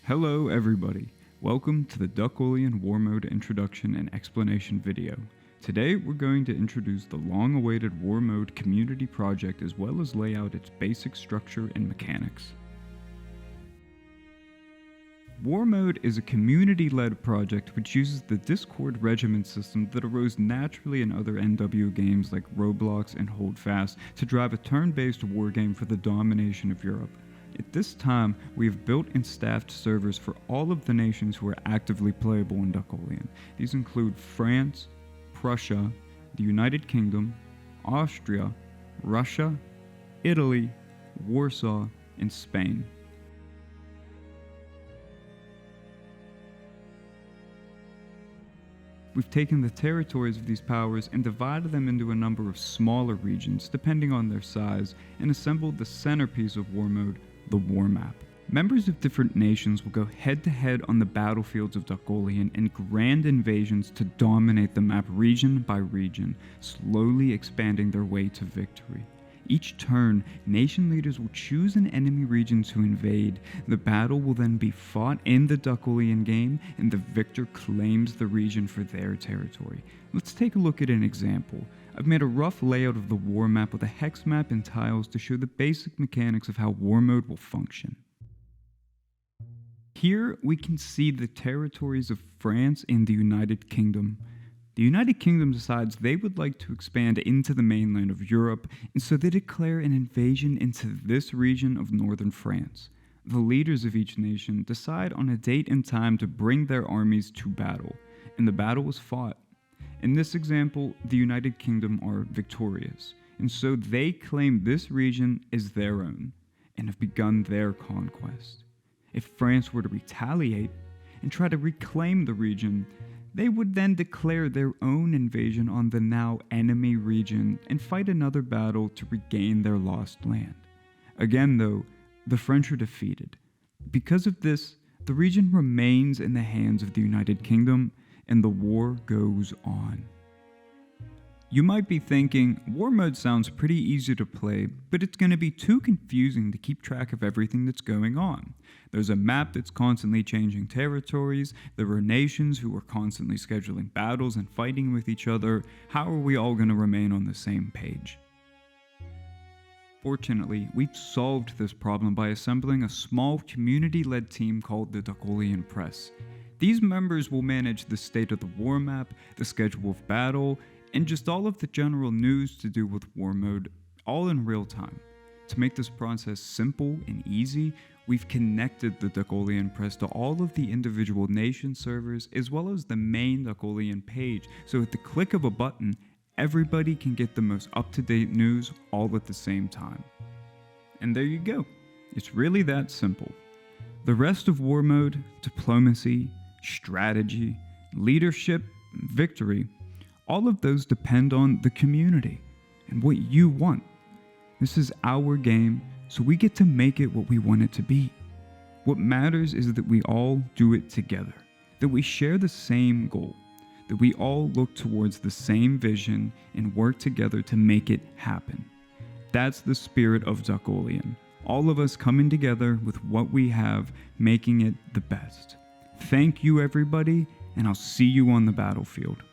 Hello everybody, welcome to the DUCKOLEON War Mode Introduction and Explanation video. Today we're going to introduce the long-awaited War Mode community project as well as lay out its basic structure and mechanics. War Mode is a community-led project which uses the Discord regiment system that arose naturally in other NW games like Roblox and Holdfast to drive a turn-based war game for the domination of Europe. At this time, we have built and staffed servers for all of the nations who are actively playable in DUCKOLEON. These include France, Prussia, the United Kingdom, Austria, Russia, Italy, Warsaw, and Spain. We've taken the territories of these powers and divided them into a number of smaller regions depending on their size and assembled the centerpiece of War Mode, the war map. Members of different nations will go head-to-head on the battlefields of DUCKOLEON in grand invasions to dominate the map region by region, slowly expanding their way to victory. Each turn, nation leaders will choose an enemy region to invade. The battle will then be fought in the DUCKOLEON game, and the victor claims the region for their territory. Let's take a look at an example. I've made a rough layout of the war map with a hex map and tiles to show the basic mechanics of how war mode will function. Here we can see the territories of France and the United Kingdom. The United Kingdom decides they would like to expand into the mainland of Europe, and so they declare an invasion into this region of northern France. The leaders of each nation decide on a date and time to bring their armies to battle, and the battle is fought. In this example, the United Kingdom are victorious, and so they claim this region as their own, and have begun their conquest. If France were to retaliate and try to reclaim the region, they would then declare their own invasion on the now enemy region and fight another battle to regain their lost land. Again though, the French are defeated. Because of this, the region remains in the hands of the United Kingdom and the war goes on. You might be thinking, War Mode sounds pretty easy to play, but it's going to be too confusing to keep track of everything that's going on. There's a map that's constantly changing territories, there are nations who are constantly scheduling battles and fighting with each other. How are we all going to remain on the same page? Fortunately, we've solved this problem by assembling a small community-led team called the DUCKOLEON Press. These members will manage the state of the war map, the schedule of battle, and just all of the general news to do with War Mode, all in real time. To make this process simple and easy, we've connected the DUCKOLEON Press to all of the individual nation servers as well as the main DUCKOLEON page, so at the click of a button, everybody can get the most up-to-date news all at the same time. And there you go. It's really that simple. The rest of War Mode, diplomacy, strategy, leadership, victory, all of those depend on the community and what you want. This is our game, so we get to make it what we want it to be. What matters is that we all do it together, that we share the same goal, that we all look towards the same vision and work together to make it happen. That's the spirit of DUCKOLEON. All of us coming together with what we have, making it the best. Thank you everybody, and I'll see you on the battlefield.